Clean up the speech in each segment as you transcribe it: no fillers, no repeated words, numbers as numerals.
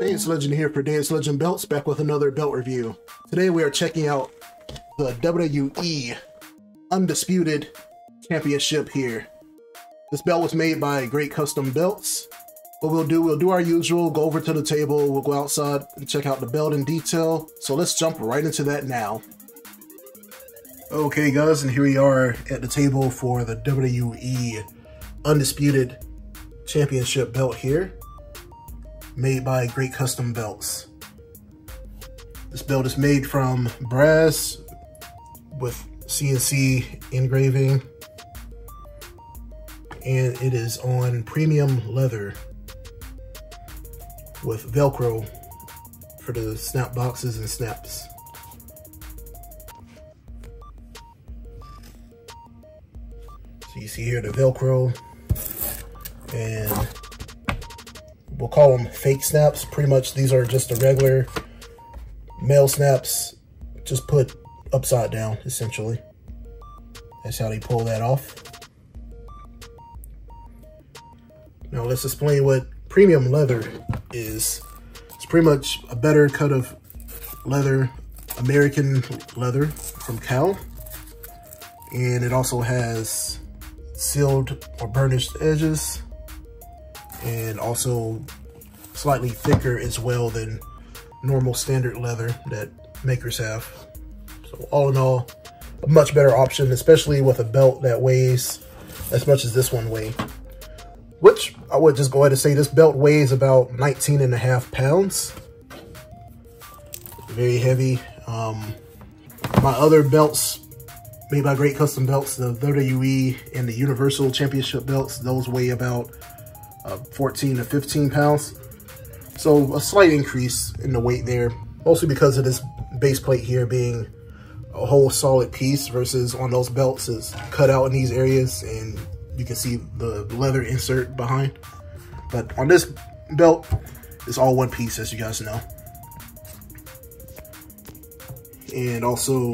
Dance Legend here for Dance Legend Belts, back with another belt review. Today we are checking out the WWE Undisputed Championship here. This belt was made by Great Custom Belts. What we'll do our usual, go over to the table, we'll go outside and check out the belt in detail. So let's jump right into that now. Okay guys, and here we are at the table for the WWE Undisputed Championship belt here, made by Great Custom Belts. This belt is made from brass with CNC engraving, and it is on premium leather with Velcro for the snap boxes and snaps. So you see here the Velcro, and we'll call them fake snaps. Pretty much these are just the regular male snaps, just put upside down essentially. That's how they pull that off. Now let's explain what premium leather is. It's pretty much a better cut of leather, American leather from cow, and it also has sealed or burnished edges, and also slightly thicker as well than normal standard leather that makers have. So all in all, a much better option, especially with a belt that weighs as much as this one weighs. Which I would just go ahead and say this belt weighs about 19.5 pounds. Very heavy. My other belts made by Great Custom Belts, the WWE and the Universal Championship belts, those weigh about 14 to 15 pounds. So a slight increase in the weight there, mostly because of this base plate here being a whole solid piece versus on those belts is cut out in these areas, and you can see the leather insert behind. But on this belt, it's all one piece, as you guys know. And also,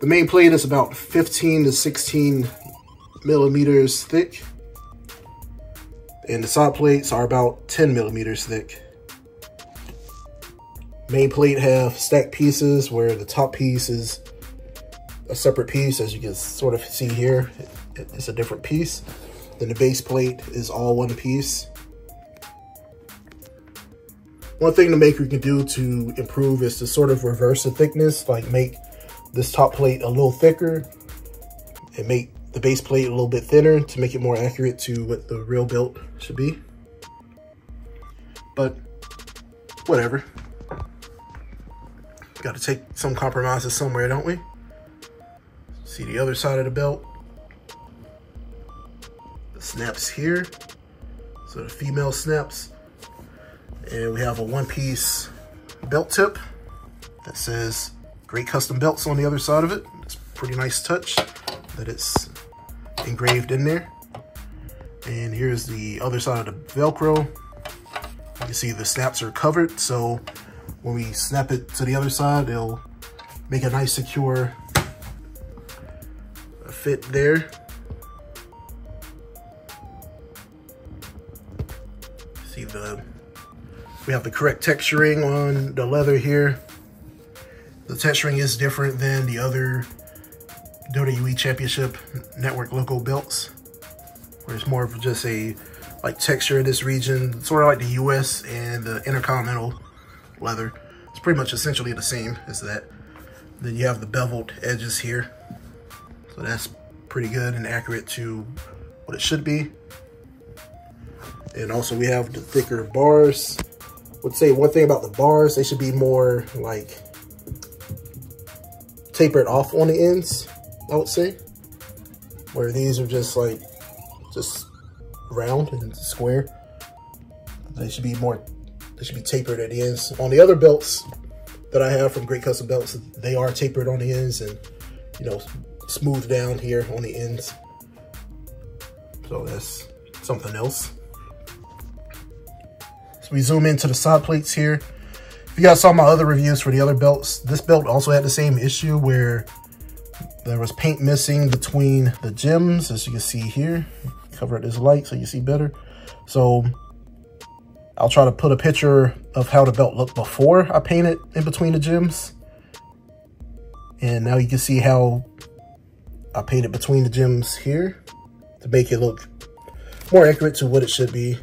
the main plate is about 15 to 16 millimeters thick, and the side plates are about 10 millimeters thick. Main plate have stacked pieces where the top piece is a separate piece, as you can sort of see here. It's a different piece. Then the base plate is all one piece. One thing the maker can do to improve is to sort of reverse the thickness, like make this top plate a little thicker and make the base plate a little bit thinner to make it more accurate to what the real belt should be. But whatever. Got to take some compromises somewhere, don't we? See the other side of the belt. The snaps here. So the female snaps. And we have a one-piece belt tip that says Great Custom Belts on the other side of it. It's a pretty nice touch that it's engraved in there. And here's the other side of the Velcro. You can see the snaps are covered, so when we snap it to the other side, it'll make a nice secure fit there. See, we have the correct texturing on the leather here. The texturing is different than the other WWE Championship Network logo belts, where it's more of just a like texture in this region, sort of like the US and the Intercontinental leather. It's pretty much essentially the same as that. Then you have the beveled edges here, so that's pretty good and accurate to what it should be. And also we have the thicker bars. I would say one thing about the bars, they should be more like tapered off on the ends, I would say, where these are just like round and square. They should be tapered at the ends. On the other belts that I have from Great Custom Belts, they are tapered on the ends and, you know, smoothed down here on the ends. So that's something else. So we zoom into the side plates here. If you guys saw my other reviews for the other belts, this belt also had the same issue where there was paint missing between the gems, as you can see here. Cover it this light so you see better. So I'll try to put a picture of how the belt looked before I painted in between the gems. And now you can see how I painted between the gems here to make it look more accurate to what it should be.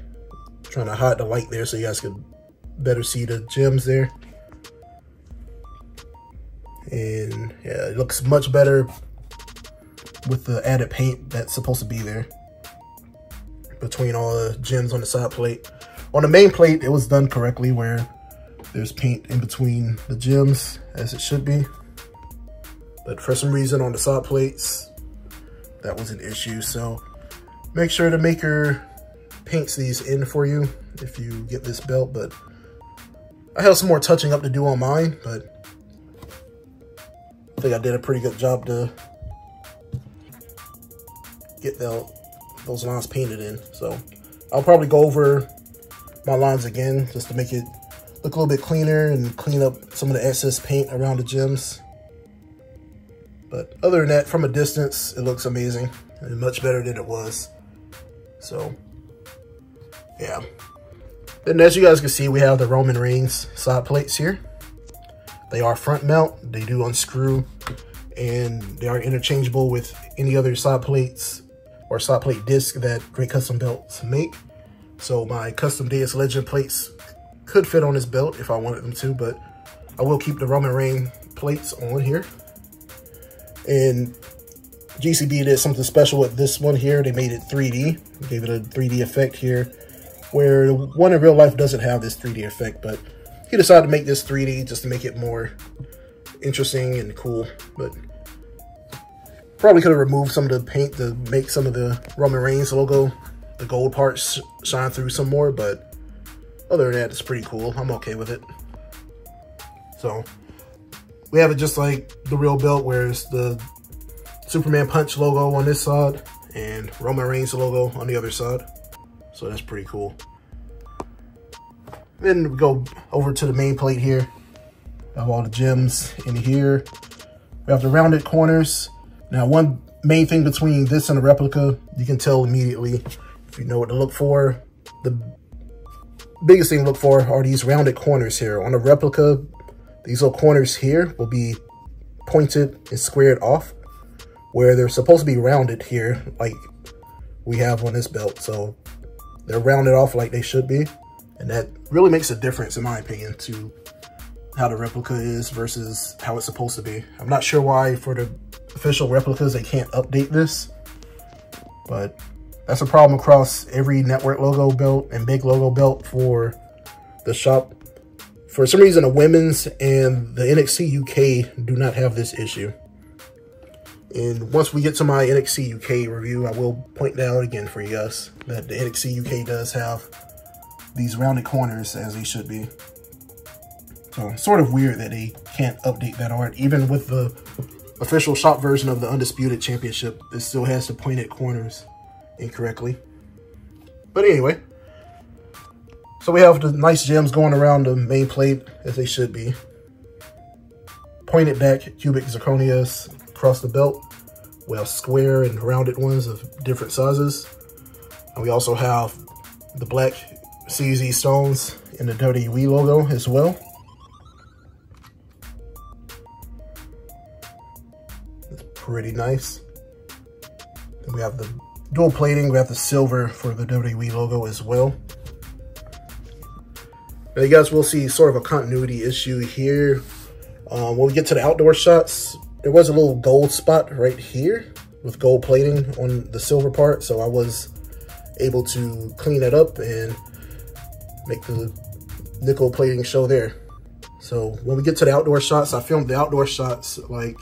Trying to hide the light there so you guys can better see the gems there. And yeah, it looks much better with the added paint that's supposed to be there between all the gems on the side plate. On the main plate, it was done correctly where there's paint in between the gems as it should be. But for some reason on the side plates, that was an issue. So make sure the maker paints these in for you if you get this belt. But I have some more touching up to do on mine, but I think I did a pretty good job to get those lines painted in. So I'll probably go over my lines again just to make it look a little bit cleaner and clean up some of the excess paint around the gems. But other than that, from a distance, it looks amazing and much better than it was. So yeah. And as you guys can see, we have the Roman Reigns side plates here. They are front mount, they do unscrew, and they are interchangeable with any other side plates or side plate disc that Great Custom Belts make. So my custom Deus Legend plates could fit on this belt if I wanted them to, but I will keep the Roman Reigns plates on here. And GCB did something special with this one here. They made it 3D, gave it a 3D effect here, where the one in real life doesn't have this 3D effect, but he decided to make this 3D just to make it more interesting and cool. But probably could have removed some of the paint to make some of the Roman Reigns logo, the gold parts, shine through some more, but other than that, it's pretty cool. I'm okay with it. So we have it just like the real belt, where it's the Superman Punch logo on this side and Roman Reigns logo on the other side. So that's pretty cool. Then we go over to the main plate here. We have all the gems in here. We have the rounded corners. Now, one main thing between this and the replica, you can tell immediately if you know what to look for. The biggest thing to look for are these rounded corners here. On the replica, these little corners here will be pointed and squared off, where they're supposed to be rounded here, like we have on this belt. So they're rounded off like they should be. And that really makes a difference, in my opinion, to how the replica is versus how it's supposed to be. I'm not sure why for the official replicas they can't update this, but that's a problem across every network logo belt and big logo belt for the shop. For some reason, the women's and the NXT UK do not have this issue. And once we get to my NXT UK review, I will point that out again for you guys, that the NXT UK does have these rounded corners as they should be. So it's sort of weird that they can't update that art. Even with the official shop version of the Undisputed Championship, it still has the pointed corners incorrectly. But anyway, so we have the nice gems going around the main plate as they should be. Pointed back Cubic Zirconias across the belt. We have square and rounded ones of different sizes. And we also have the black CZ stones in the WWE logo as well. It's pretty nice. Then we have the dual plating. We have the silver for the WWE logo as well. Now you guys will see sort of a continuity issue here. When we get to the outdoor shots, there was a little gold spot right here with gold plating on the silver part. So I was able to clean that up and make the nickel plating show there. So when we get to the outdoor shots, I filmed the outdoor shots like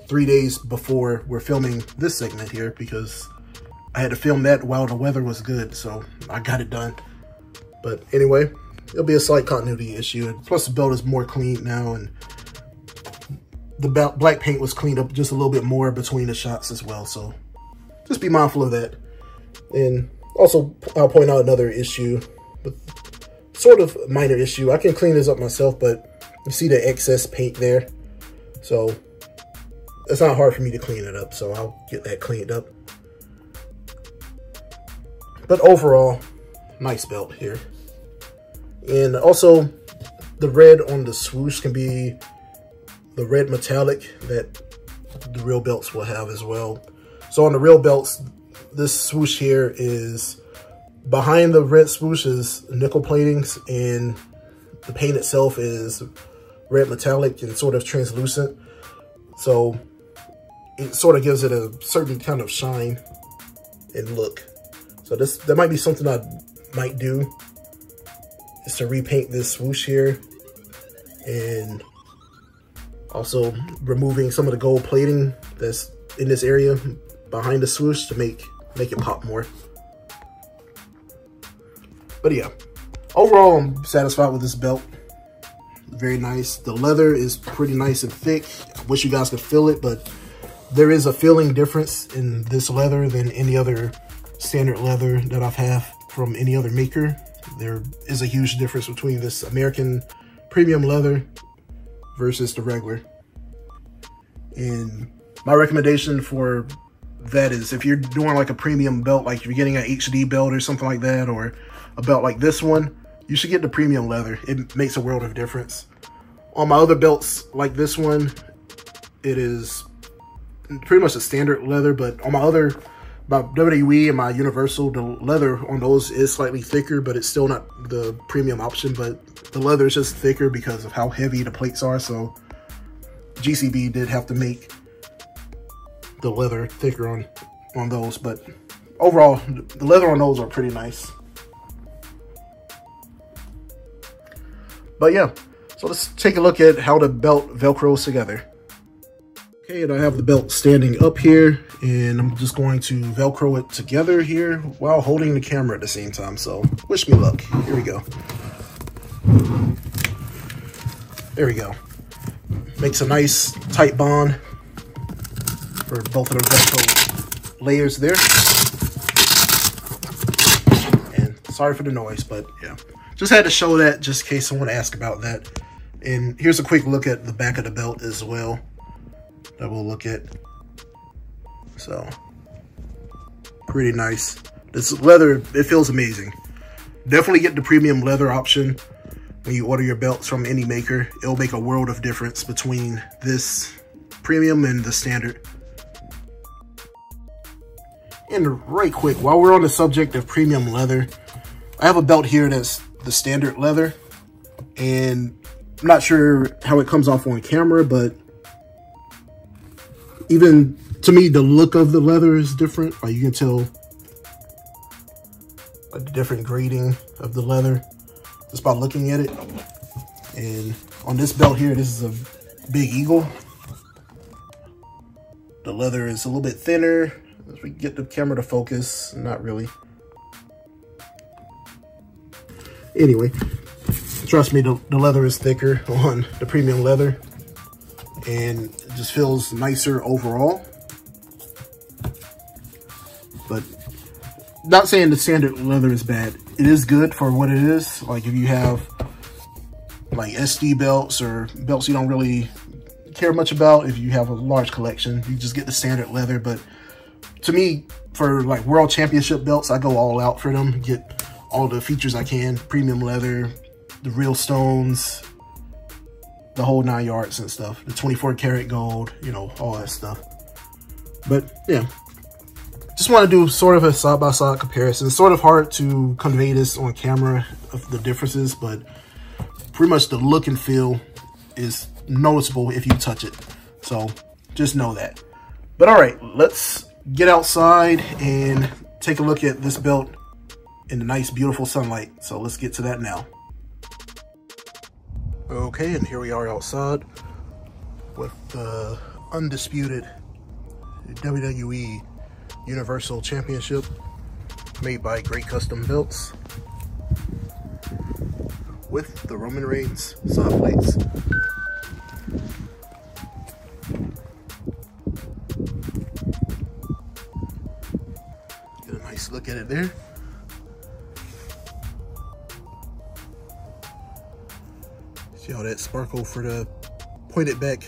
3 days before we're filming this segment here, because I had to film that while the weather was good. So I got it done. But anyway, it'll be a slight continuity issue. Plus the belt is more clean now, and the black paint was cleaned up just a little bit more between the shots as well. So just be mindful of that. And also, I'll point out another issue, but sort of minor issue. I can clean this up myself, but you see the excess paint there. So it's not hard for me to clean it up. So I'll get that cleaned up. But overall, nice belt here. And also, the red on the swoosh can be the red metallic that the real belts will have as well. So on the real belts, this swoosh here is behind the red swoosh is nickel platings, and the paint itself is red metallic and sort of translucent. So it sort of gives it a certain kind of shine and look. So that might be something I might do, is to repaint this swoosh here, and also removing some of the gold plating that's in this area behind the swoosh to make it pop more. But yeah, overall I'm satisfied with this belt. Very nice. The leather is pretty nice and thick. I wish you guys could feel it, but there is a feeling difference in this leather than any other standard leather that I've had from any other maker. There is a huge difference between this American premium leather versus the regular. And my recommendation for that is, if you're doing like a premium belt, like if you're getting an HD belt or something like that, or a belt like this one, you should get the premium leather. It makes a world of difference. On my other belts like this one, it is pretty much a standard leather, but on my WWE and my Universal, the leather on those is slightly thicker, but it's still not the premium option. But the leather is just thicker because of how heavy the plates are. So GCB did have to make the leather thicker on those. But overall, the leather on those are pretty nice. But yeah, so let's take a look at how the belt Velcros together. Okay, and I have the belt standing up here, and I'm just going to Velcro it together here while holding the camera at the same time. So wish me luck. Here we go. There we go. Makes a nice tight bond for both of the Velcro layers there. And sorry for the noise, but yeah. Just had to show that just in case someone asked about that. And here's a quick look at the back of the belt as well that we'll look at. So, pretty nice. This leather, it feels amazing. Definitely get the premium leather option when you order your belts from any maker. It'll make a world of difference between this premium and the standard. And right quick, while we're on the subject of premium leather, I have a belt here that's the standard leather, and I'm not sure how it comes off on camera, but even to me, the look of the leather is different. Like you can tell like the different grading of the leather just by looking at it. And on this belt here, this is a Big Eagle. The leather is a little bit thinner. As we get the camera to focus, not really. Anyway, trust me, the leather is thicker on the premium leather, and it just feels nicer overall. But not saying the standard leather is bad. It is good for what it is. Like if you have like SD belts or belts you don't really care much about, if you have a large collection, you just get the standard leather. But to me, for like world championship belts, I go all out for them. Get all the features I can, premium leather, the real stones, the whole 9 yards and stuff, the 24 karat gold, you know, all that stuff. But yeah, just want to do sort of a side-by-side comparison. It's sort of hard to convey this on camera of the differences, but pretty much the look and feel is noticeable if you touch it. So just know that. But all right, let's get outside and take a look at this belt in the nice, beautiful sunlight. So let's get to that now. Okay, and here we are outside with the Undisputed WWE Universal Championship made by Great Custom Belts with the Roman Reigns side plates. Get a nice look at it there. See all that sparkle for the pointed back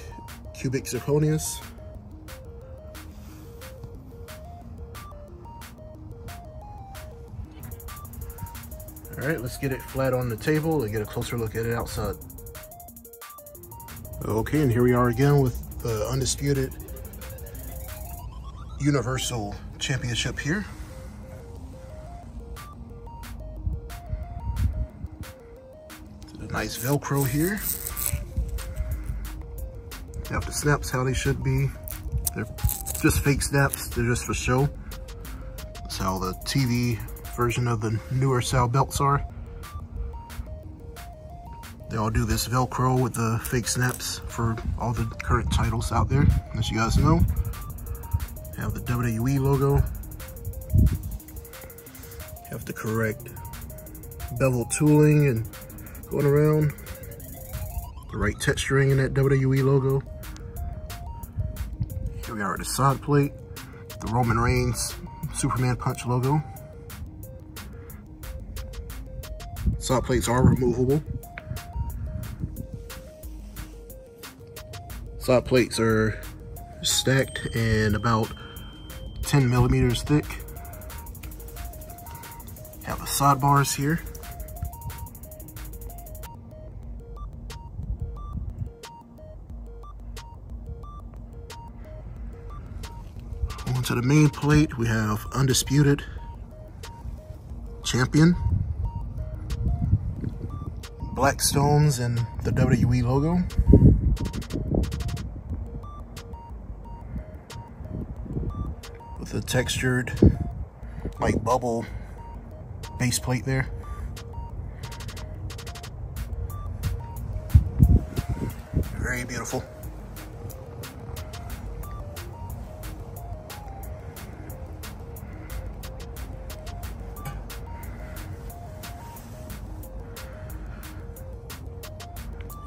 Cubic Zirconias. Alright, let's get it flat on the table and get a closer look at it outside. Okay, and here we are again with the Undisputed Universal Championship here. A nice Velcro here. Have the snaps how they should be. They're just fake snaps, they're just for show. That's how the TV version of the newer style belts are. They all do this Velcro with the fake snaps for all the current titles out there, as you guys know. Have the WWE logo. Have the correct bevel tooling and going around. The right texturing in that WWE logo. Here we are at the side plate. The Roman Reigns Superman Punch logo. Side plates are removable. Side plates are stacked and about 10 millimeters thick. Have the sidebars here. Onto the main plate, we have Undisputed Champion. Black stones and the WWE logo. With a textured, like bubble base plate there. Very beautiful.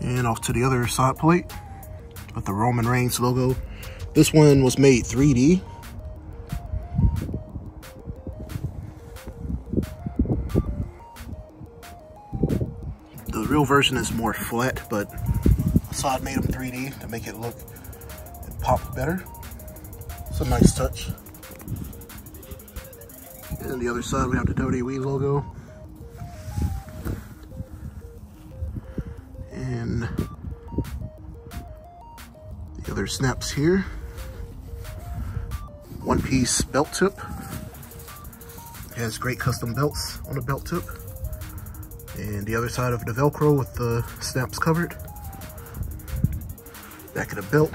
And off to the other side plate with the Roman Reigns logo. This one was made 3D. The real version is more flat, but Asad made them 3D to make it look and pop better. It's a nice touch. And on the other side we have the WWE logo. And the other snaps here. One piece belt tip. It has great custom belts on the belt tip. And the other side of the Velcro with the snaps covered. Back of the belt.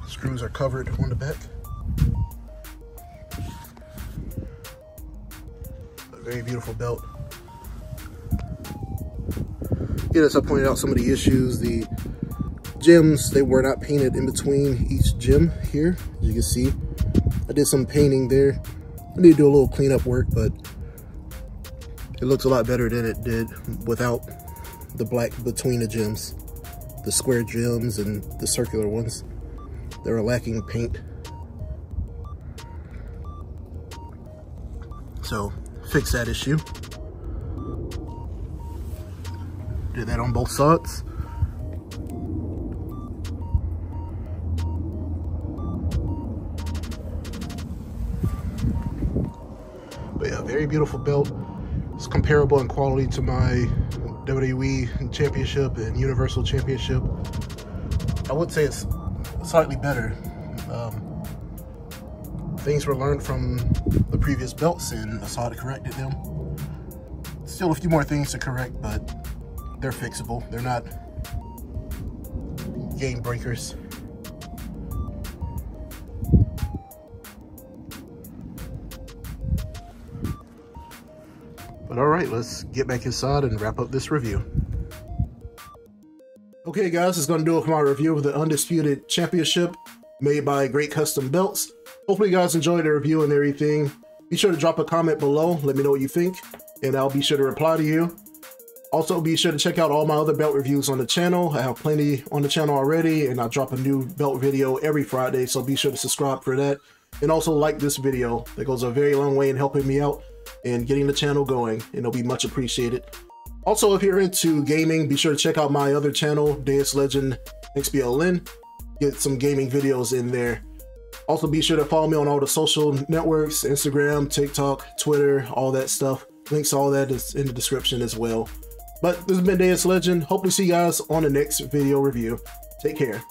Screws are covered on the back. A very beautiful belt. Yeah, as I pointed out some of the issues, the gems, they were not painted in between each gem here. As you can see, I did some painting there. I need to do a little cleanup work, but it looks a lot better than it did without the black between the gems. The square gems and the circular ones, they were lacking paint. So, fix that issue. Did that on both sides. But yeah, very beautiful belt. It's comparable in quality to my WWE Championship and Universal Championship. I would say it's slightly better. Things were learned from the previous belts and Asad corrected them. Still a few more things to correct, but they're fixable. They're not game breakers. But all right, let's get back inside and wrap up this review. Okay guys, it's gonna do it for my review of the Undisputed Championship made by Great Custom Belts. Hopefully you guys enjoyed the review and everything. Be sure to drop a comment below, let me know what you think, and I'll be sure to reply to you. Also, be sure to check out all my other belt reviews on the channel. I have plenty on the channel already, and I drop a new belt video every Friday, so be sure to subscribe for that. And also like this video. That goes a very long way in helping me out and getting the channel going, and it'll be much appreciated. Also, if you're into gaming, be sure to check out my other channel, Deus Legend XBLN. Get some gaming videos in there. Also, be sure to follow me on all the social networks, Instagram, TikTok, Twitter, all that stuff. Links to all that is in the description as well. But this has been Deus Legend. Hope to see you guys on the next video review. Take care.